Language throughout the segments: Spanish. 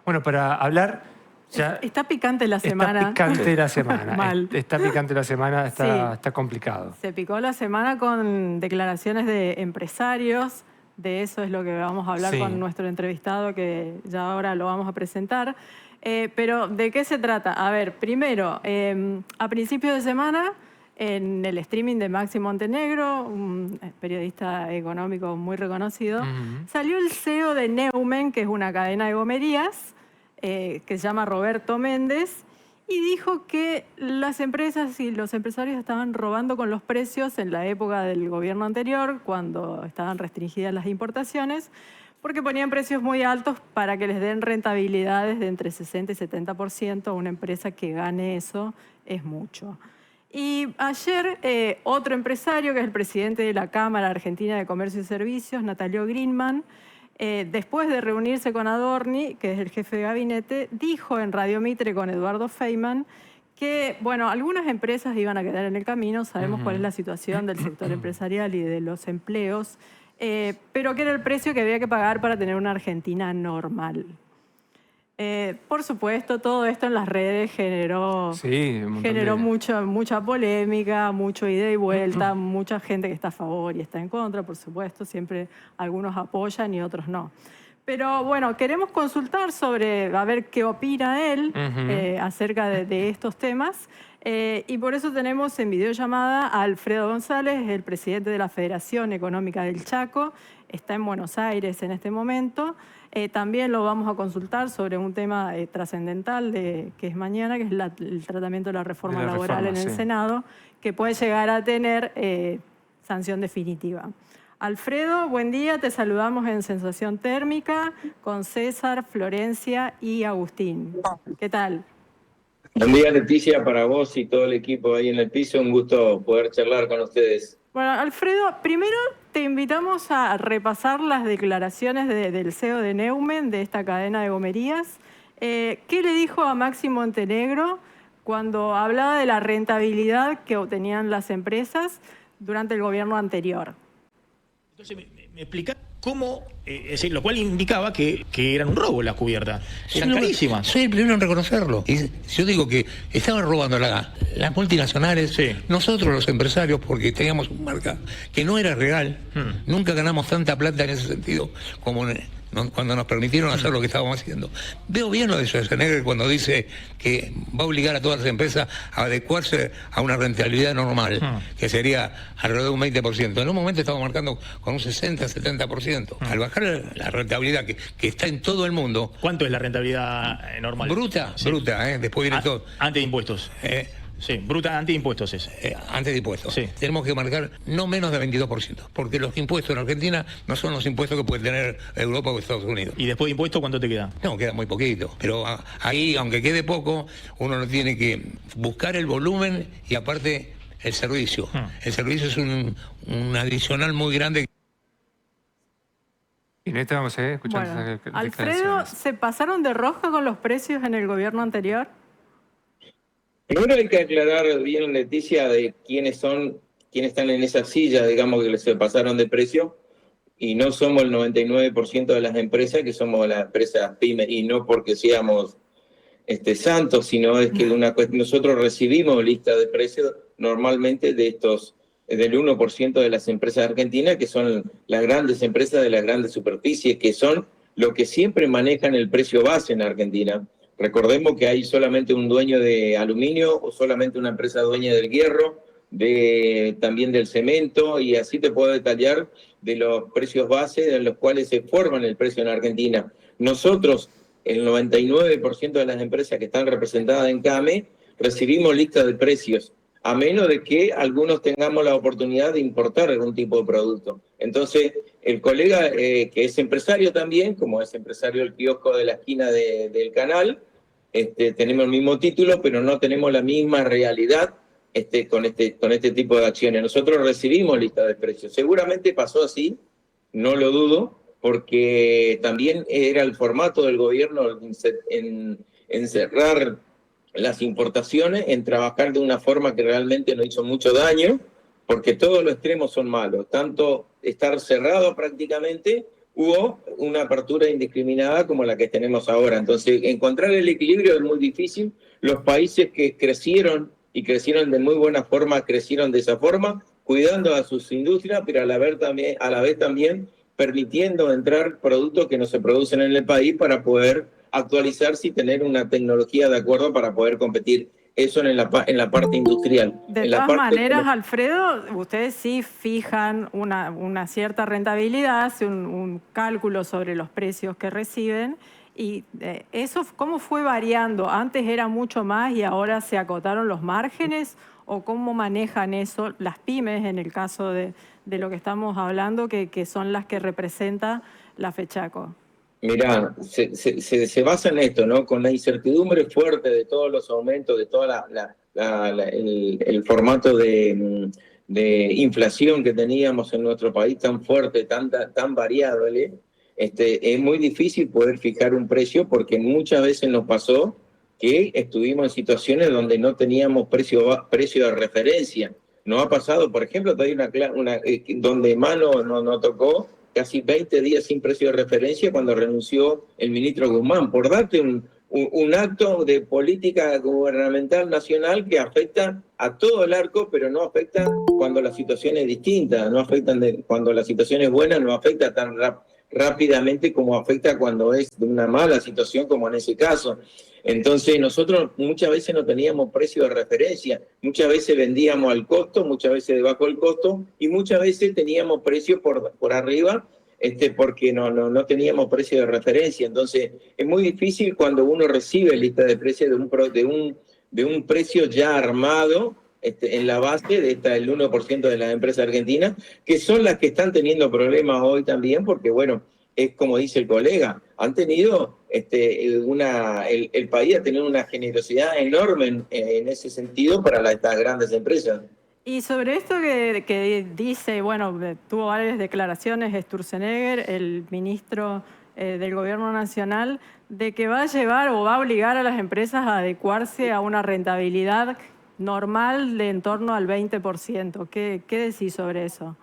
Bueno, para hablar... Ya está picante la semana. Está picante la semana. Mal. Está picante la semana, está Sí. complicado. Se picó la semana con declaraciones de empresarios. De eso es lo que vamos a hablar con nuestro entrevistado, que ya ahora lo vamos a presentar. Pero, ¿de qué se trata? A ver, primero, a principios de semana, en el streaming de Maxi Montenegro, un periodista económico muy reconocido, salió el CEO de Neumen, que es una cadena de gomerías, que se llama Roberto Méndez, y dijo que las empresas y los empresarios estaban robando con los precios en la época del gobierno anterior, cuando estaban restringidas las importaciones, porque ponían precios muy altos para que les den rentabilidades de entre 60 y 70%. Una empresa que gane eso es mucho. Y ayer otro empresario, que es el presidente de la Cámara Argentina de Comercio y Servicios, Natalio Greenman, después de reunirse con Adorni, que es el jefe de gabinete, dijo en Radio Mitre con Eduardo Feynman que, bueno, algunas empresas iban a quedar en el camino, sabemos cuál es la situación del sector empresarial y de los empleos, pero que era el precio que había que pagar para tener una Argentina normal. Por supuesto, todo esto en las redes generó mucha polémica, mucho ida y vuelta, mucha gente que está a favor y está en contra, por supuesto. Siempre algunos apoyan y otros no. Pero bueno, queremos consultar sobre, a ver qué opina él acerca de estos temas. Y por eso tenemos en videollamada a Alfredo González, el presidente de la Federación Económica del Chaco. Está en Buenos Aires en este momento. También lo vamos a consultar sobre un tema trascendental que es mañana, que es el tratamiento de la reforma laboral en el Senado, que puede llegar a tener sanción definitiva. Alfredo, buen día. Te saludamos en Sensación Térmica con César, Florencia y Agustín. ¿Qué tal? Buen día, Leticia, para vos y todo el equipo ahí en el piso. Un gusto poder charlar con ustedes. Bueno, Alfredo, primero te invitamos a repasar las declaraciones del CEO de Neumen, de esta cadena de gomerías. ¿Qué le dijo a Maxi Montenegro cuando hablaba de la rentabilidad que obtenían las empresas durante el gobierno anterior? Entonces, me explica cómo, es decir, lo cual indicaba que eran un robo las cubiertas. Eran carísimas. Soy el primero en reconocerlo. Y yo digo que estaban robando las multinacionales, nosotros los empresarios, porque teníamos un marca que no era real. Nunca ganamos tanta plata en ese sentido como cuando nos permitieron hacer lo que estábamos haciendo. Veo bien lo de Schwarzenegger cuando dice que va a obligar a todas las empresas a adecuarse a una rentabilidad normal, que sería alrededor de un 20%. En un momento estamos marcando con un 60-70%. Al bajar la rentabilidad que está en todo el mundo... ¿Cuánto es la rentabilidad normal? Bruta, después viene todo. Antes de impuestos. Sí, bruta antes de impuestos es. Antes de impuestos. Sí. Tenemos que marcar no menos de 22%, porque los impuestos en Argentina no son los impuestos que puede tener Europa o Estados Unidos. ¿Y después de impuestos cuánto te queda? No, queda muy poquito. Pero ahí, aunque quede poco, uno no tiene que buscar el volumen y aparte el servicio. El servicio es un adicional muy grande. Y en este vamos a escuchar. Bueno, Alfredo, ¿se pasaron de rosca con los precios en el gobierno anterior? Primero hay que aclarar bien, Leticia, de quiénes están en esa silla, digamos, que se pasaron de precio, y no somos el 99% de las empresas, que somos las empresas pymes, y no porque seamos santos, sino es que nosotros recibimos lista de precios normalmente del 1% de las empresas argentinas, que son las grandes empresas de las grandes superficies, que son los que siempre manejan el precio base en Argentina. Recordemos que hay solamente un dueño de aluminio o solamente una empresa dueña del hierro, también del cemento, y así te puedo detallar de los precios base en los cuales se forman el precio en Argentina. Nosotros, el 99% de las empresas que están representadas en CAME, recibimos listas de precios, a menos de que algunos tengamos la oportunidad de importar algún tipo de producto. Entonces, el colega que es empresario también, como es empresario del kiosco de la esquina del canal, tenemos el mismo título, pero no tenemos la misma realidad con este tipo de acciones. Nosotros recibimos lista de precios. Seguramente pasó así, no lo dudo, porque también era el formato del gobierno en cerrar las importaciones, en trabajar de una forma que realmente nos hizo mucho daño, porque todos los extremos son malos, tanto estar cerrado prácticamente hubo una apertura indiscriminada como la que tenemos ahora. Entonces, encontrar el equilibrio es muy difícil. Los países que crecieron y crecieron de muy buena forma, crecieron de esa forma, cuidando a sus industrias, pero a la vez también permitiendo entrar productos que no se producen en el país para poder actualizarse y tener una tecnología de acuerdo para poder competir. Eso en la parte industrial. De todas maneras, Alfredo, ustedes sí fijan una cierta rentabilidad, hacen un cálculo sobre los precios que reciben. ¿Y eso cómo fue variando? ¿Antes era mucho más y ahora se acotaron los márgenes? ¿O cómo manejan eso las pymes, en el caso de lo que estamos hablando, que son las que representa la FECHACO? Mirá, se basa en esto, ¿no? Con la incertidumbre fuerte de todos los aumentos, de todo el formato de inflación que teníamos en nuestro país tan fuerte, tan variable, es muy difícil poder fijar un precio porque muchas veces nos pasó que estuvimos en situaciones donde no teníamos precio de referencia. Nos ha pasado, por ejemplo, todavía donde Mano nos tocó casi 20 días sin precio de referencia cuando renunció el ministro Guzmán, por darte un acto de política gubernamental nacional que afecta a todo el arco, pero no afecta cuando la situación es distinta, no afecta cuando la situación es buena, no afecta tan rápidamente como afecta cuando es de una mala situación, como en ese caso. Entonces nosotros muchas veces no teníamos precio de referencia, muchas veces vendíamos al costo, muchas veces debajo del costo y muchas veces teníamos precio por arriba porque no teníamos precio de referencia. Entonces es muy difícil cuando uno recibe lista de precios de un precio ya armado en la base del 1% de las empresas argentinas, que son las que están teniendo problemas hoy también, porque bueno, es como dice el colega, han tenido el país ha tenido una generosidad enorme en ese sentido para estas grandes empresas. Y sobre esto que dice, bueno, tuvo varias declaraciones Sturzenegger, el ministro del Gobierno Nacional, de que va a llevar o va a obligar a las empresas a adecuarse a una rentabilidad normal de en torno al 20%. ¿Qué decís sobre eso?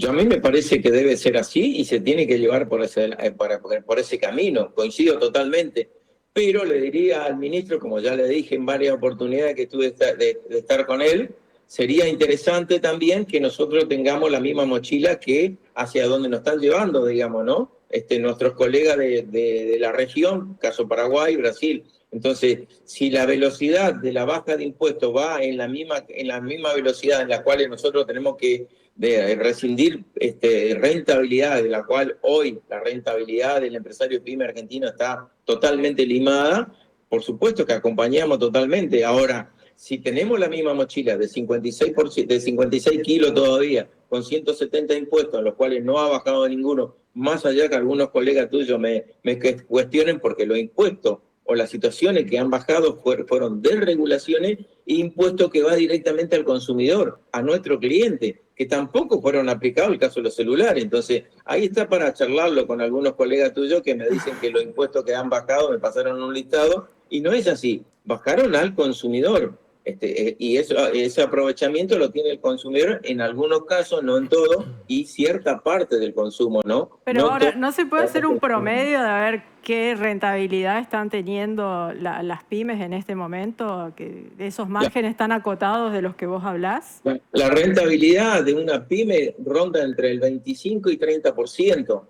A mí me parece que debe ser así y se tiene que llevar por ese camino. Coincido totalmente. Pero le diría al ministro, como ya le dije en varias oportunidades que tuve de estar con él, sería interesante también que nosotros tengamos la misma mochila que hacia donde nos están llevando, digamos, ¿no? Nuestros colegas de la región, caso Paraguay, Brasil. Entonces, si la velocidad de la baja de impuestos va en la misma velocidad en la cual nosotros tenemos que rescindir rentabilidad, de la cual hoy la rentabilidad del empresario pyme argentino está totalmente limada, por supuesto que acompañamos totalmente. Ahora, si tenemos la misma mochila de 56 kilos todavía, con 170 impuestos, a los cuales no ha bajado ninguno, más allá que algunos colegas tuyos me cuestionen porque los impuestos o las situaciones que han bajado fueron desregulaciones e impuestos que va directamente al consumidor, a nuestro cliente, que tampoco fueron aplicados el caso de los celulares. Entonces, ahí está para charlarlo con algunos colegas tuyos que me dicen que los impuestos que han bajado me pasaron un listado, y no es así, bajaron al consumidor. Y ese aprovechamiento lo tiene el consumidor en algunos casos, no en todo, y cierta parte del consumo, ¿no? Pero ahora, ¿no se puede hacer un promedio de ver qué rentabilidad están teniendo las pymes en este momento? ¿Que esos márgenes están acotados de los que vos hablás? La rentabilidad de una pyme ronda entre el 25 y 30%.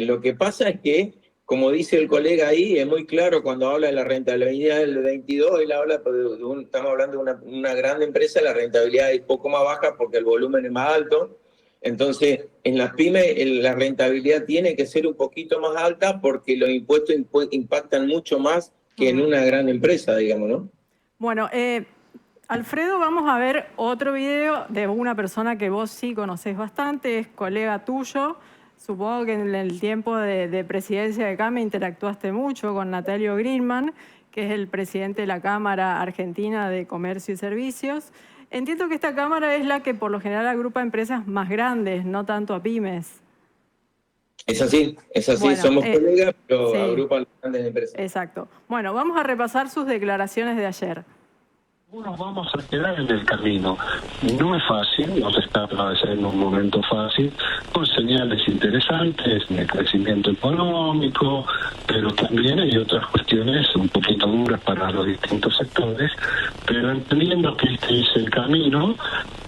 Lo que pasa es que, como dice el colega ahí, es muy claro cuando habla de la rentabilidad del 22, él habla estamos hablando de una gran empresa, la rentabilidad es poco más baja porque el volumen es más alto. Entonces, en las pymes la rentabilidad tiene que ser un poquito más alta porque los impuestos impactan mucho más que en una gran empresa, digamos, ¿no? Bueno, Alfredo, vamos a ver otro video de una persona que vos sí conocés bastante, es colega tuyo. Supongo que en el tiempo de presidencia de CAME interactuaste mucho con Natalio Greenman, que es el presidente de la Cámara Argentina de Comercio y Servicios. Entiendo que esta Cámara es la que por lo general agrupa empresas más grandes, no tanto a pymes. Es así, bueno, somos colegas, pero sí, agrupan las grandes empresas. Exacto. Bueno, vamos a repasar sus declaraciones de ayer. Nos vamos a quedar en el camino. No es fácil, no se está atravesando un momento fácil, con señales interesantes de crecimiento económico, pero también hay otras cuestiones un poquito duras para los distintos sectores, pero entendiendo que este es el camino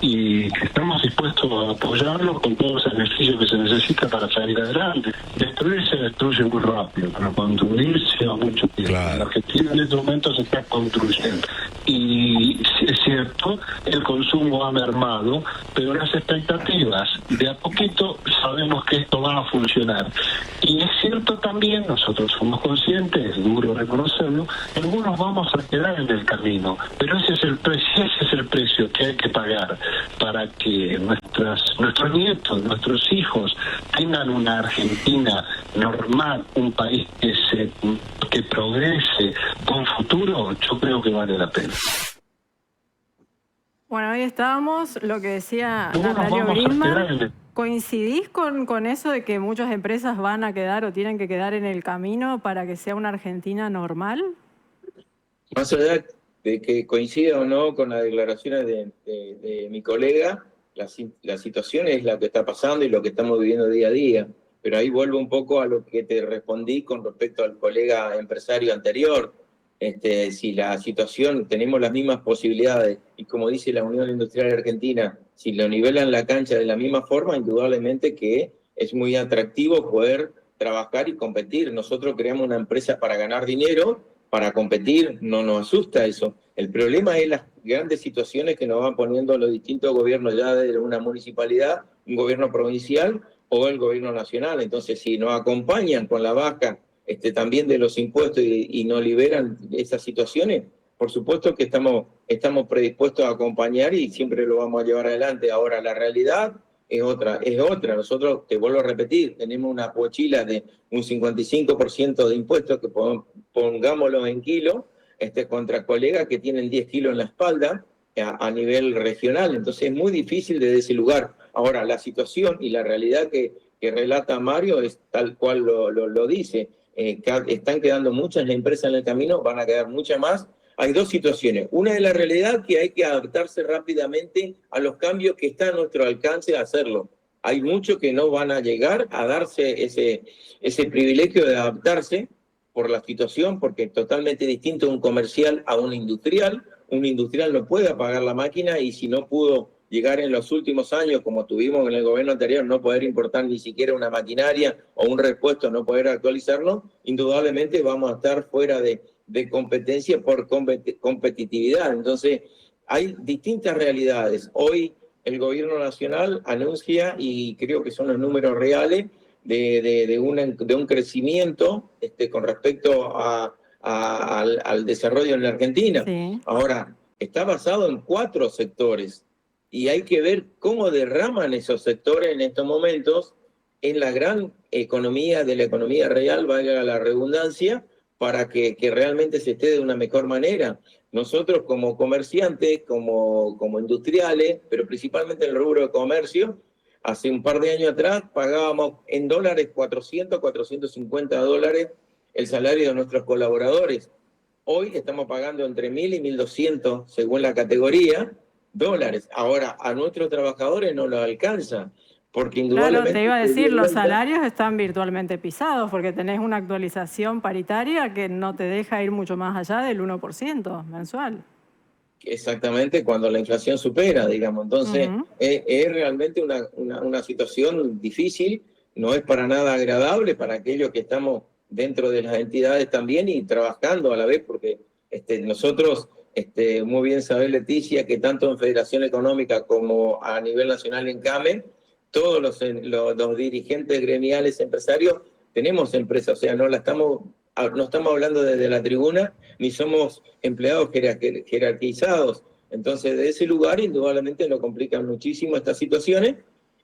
y que estamos dispuestos a apoyarlo con todos los beneficios que se necesita para salir adelante. Destruir se destruye muy rápido, pero construir lleva mucho tiempo. Claro. La Argentina en este momento se está construyendo. Y es cierto, el consumo ha mermado, pero las expectativas de a poquito sabemos que esto va a funcionar. Y es cierto también, nosotros somos conscientes, es duro reconocerlo, algunos vamos a quedar en el camino, pero ese es el precio que hay que pagar para que nuestros nietos, nuestros hijos tengan una Argentina normal, un país que progrese con futuro. Yo creo que vale la pena. Bueno, ahí estábamos, lo que decía Algunos Natalio vamos a Grimberg. quedar en el... ¿Coincidís con eso de que muchas empresas van a quedar o tienen que quedar en el camino para que sea una Argentina normal? Más allá de que coincida o no con las declaraciones de mi colega, la situación es la que está pasando y lo que estamos viviendo día a día. Pero ahí vuelvo un poco a lo que te respondí con respecto al colega empresario anterior. Si la situación, tenemos las mismas posibilidades, y como dice la Unión Industrial Argentina, si lo nivelan la cancha de la misma forma, indudablemente que es muy atractivo poder trabajar y competir. Nosotros creamos una empresa para ganar dinero, para competir, no nos asusta eso. El problema es las grandes situaciones que nos van poniendo los distintos gobiernos, ya de una municipalidad, un gobierno provincial o el gobierno nacional. Entonces, si nos acompañan con la baja también de los impuestos y nos liberan esas situaciones, por supuesto que estamos predispuestos a acompañar y siempre lo vamos a llevar adelante. Ahora, la realidad es otra. Nosotros, te vuelvo a repetir, tenemos una pochila de un 55% de impuestos, que pongámoslo en kilos, contra colegas que tienen 10 kilos en la espalda a nivel regional. Entonces es muy difícil desde ese lugar. Ahora, la situación y la realidad que relata Mario es tal cual lo dice. Están quedando muchas empresas en el camino, van a quedar muchas más. Hay dos situaciones. Una es la realidad, que hay que adaptarse rápidamente a los cambios que está a nuestro alcance de hacerlo. Hay muchos que no van a llegar a darse ese privilegio de adaptarse por la situación, porque es totalmente distinto un comercial a un industrial. Un industrial no puede apagar la máquina, y si no pudo llegar en los últimos años, como tuvimos en el gobierno anterior, no poder importar ni siquiera una maquinaria o un repuesto, no poder actualizarlo, indudablemente vamos a estar fuera de competencia por competitividad. Entonces, hay distintas realidades. Hoy el gobierno nacional anuncia, y creo que son los números reales, de un crecimiento con respecto al desarrollo en la Argentina. Sí. Ahora, está basado en 4 sectores, y hay que ver cómo derraman esos sectores en estos momentos en la gran economía de la economía real, valga la redundancia, para que realmente se esté de una mejor manera. Nosotros como comerciantes, como industriales, pero principalmente en el rubro de comercio, hace un par de años atrás pagábamos en dólares 400, 450 dólares el salario de nuestros colaboradores. Hoy estamos pagando entre 1.000 y 1.200, según la categoría, dólares. Ahora, a nuestros trabajadores no los alcanza, porque indudablemente... Claro, te iba a decir, los salarios están virtualmente pisados, porque tenés una actualización paritaria que no te deja ir mucho más allá del 1% mensual. Exactamente, cuando la inflación supera, digamos. Entonces, es realmente una situación difícil, no es para nada agradable para aquellos que estamos dentro de las entidades también y trabajando a la vez, porque nosotros, muy bien sabés, Leticia, que tanto en Federación Económica como a nivel nacional en CAME, todos los dirigentes gremiales empresarios tenemos empresas, o sea, no estamos hablando desde la tribuna, ni somos empleados jerarquizados. Entonces, de ese lugar, indudablemente, nos complican muchísimo estas situaciones,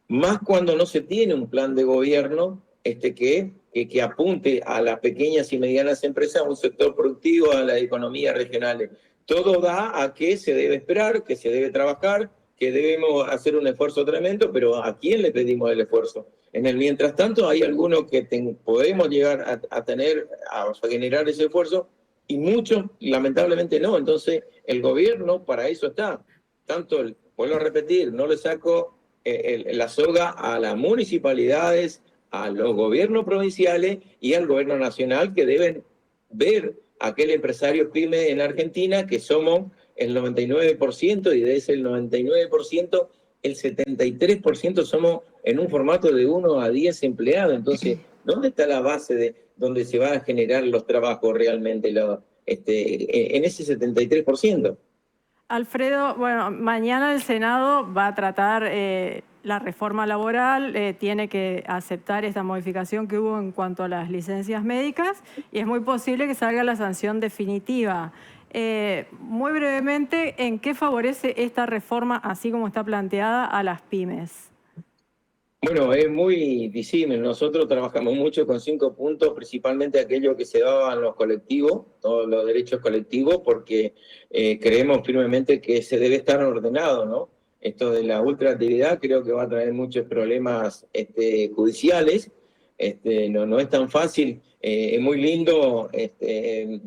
más cuando no se tiene un plan de gobierno que apunte a las pequeñas y medianas empresas, a un sector productivo, a las economías regionales. Todo da a que se debe esperar, que se debe trabajar, que debemos hacer un esfuerzo tremendo, pero ¿a quién le pedimos el esfuerzo? En el mientras tanto, hay algunos que podemos llegar a generar ese esfuerzo, y muchos lamentablemente no. Entonces el gobierno para eso está. Vuelvo a repetir, no le saco la soga a las municipalidades, a los gobiernos provinciales y al gobierno nacional, que deben ver a aquel empresario pyme en Argentina, que somos el 99%, y de ese el 99%, el 73% somos en un formato de 1 a 10 empleados. Entonces, ¿dónde está la base de donde se van a generar los trabajos realmente en ese 73%? Alfredo, bueno, mañana el Senado va a tratar la reforma laboral, tiene que aceptar esta modificación que hubo en cuanto a las licencias médicas y es muy posible que salga la sanción definitiva. Muy brevemente, ¿en qué favorece esta reforma, así como está planteada, a las pymes? Bueno, es muy disímil. Nosotros trabajamos mucho con 5 puntos, principalmente aquello que se daba en los colectivos, todos los derechos colectivos, porque creemos firmemente que se debe estar ordenado, ¿no? Esto de la ultraactividad creo que va a traer muchos problemas judiciales. No es tan fácil. Es muy lindo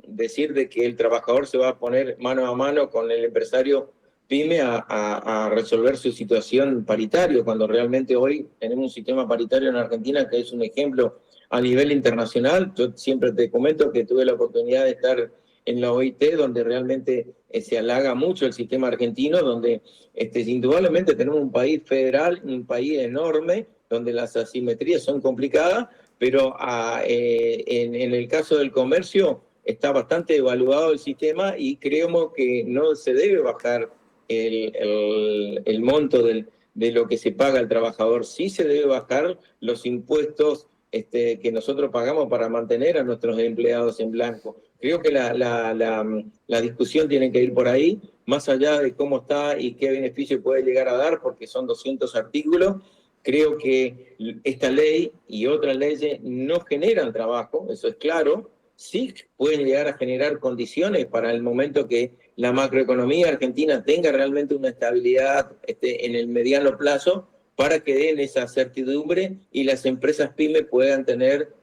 decir de que el trabajador se va a poner mano a mano con el empresario pyme a resolver su situación paritario, cuando realmente hoy tenemos un sistema paritario en Argentina que es un ejemplo a nivel internacional. Yo siempre te comento que tuve la oportunidad de estar en la OIT, donde realmente se halaga mucho el sistema argentino, donde indudablemente tenemos un país federal, un país enorme, donde las asimetrías son complicadas, pero en el caso del comercio está bastante evaluado el sistema y creemos que no se debe bajar el monto de lo que se paga al trabajador. Sí se debe bajar los impuestos que nosotros pagamos para mantener a nuestros empleados en blanco. Creo que la discusión tiene que ir por ahí, más allá de cómo está y qué beneficio puede llegar a dar, porque son 200 artículos. Creo que esta ley y otras leyes no generan trabajo, eso es claro. Sí pueden llegar a generar condiciones para el momento que la macroeconomía argentina tenga realmente una estabilidad en el mediano plazo, para que den esa certidumbre y las empresas pymes puedan tener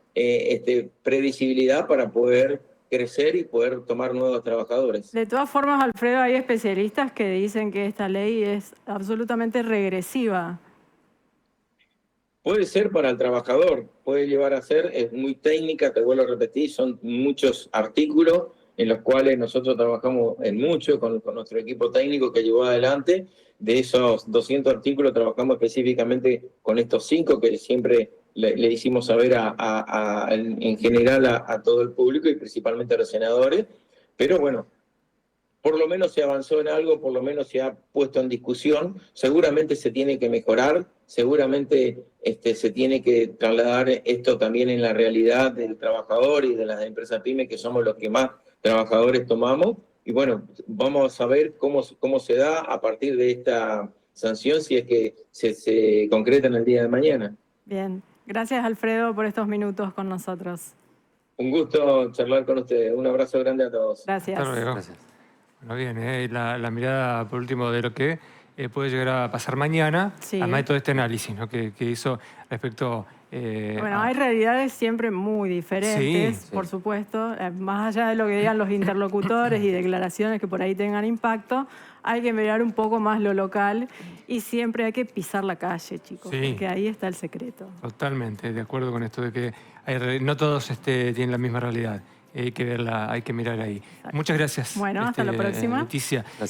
previsibilidad para poder crecer y poder tomar nuevos trabajadores. De todas formas, Alfredo, hay especialistas que dicen que esta ley es absolutamente regresiva. Puede ser para el trabajador, puede llevar a ser, es muy técnica, te vuelvo a repetir, son muchos artículos en los cuales nosotros trabajamos en mucho con nuestro equipo técnico que llevó adelante. De esos 200 artículos trabajamos específicamente con estos 5 que siempre le hicimos saber en general a todo el público y principalmente a los senadores. Pero bueno, por lo menos se avanzó en algo, por lo menos se ha puesto en discusión. Seguramente se tiene que mejorar, seguramente se tiene que trasladar esto también en la realidad del trabajador y de las empresas pymes, que somos los que más trabajadores tomamos. Y bueno, vamos a ver cómo se da a partir de esta sanción, si es que se concreta en el día de mañana. Bien, gracias Alfredo por estos minutos con nosotros. Un gusto charlar con ustedes. Un abrazo grande a todos. Gracias. Hasta luego. Gracias. Bueno, bien, la mirada por último de lo que puede llegar a pasar mañana, Sí. además de todo este análisis, ¿no?, que hizo respecto... Bueno, hay realidades siempre muy diferentes, Sí, por supuesto. Más allá de lo que digan los interlocutores y declaraciones que por ahí tengan impacto, hay que mirar un poco más lo local y siempre hay que pisar la calle, chicos, Sí. porque ahí está el secreto. Totalmente, de acuerdo con esto de que no todos tienen la misma realidad. Hay que verla, hay que mirar ahí. Muchas gracias. Bueno, hasta la próxima. Leticia. Gracias.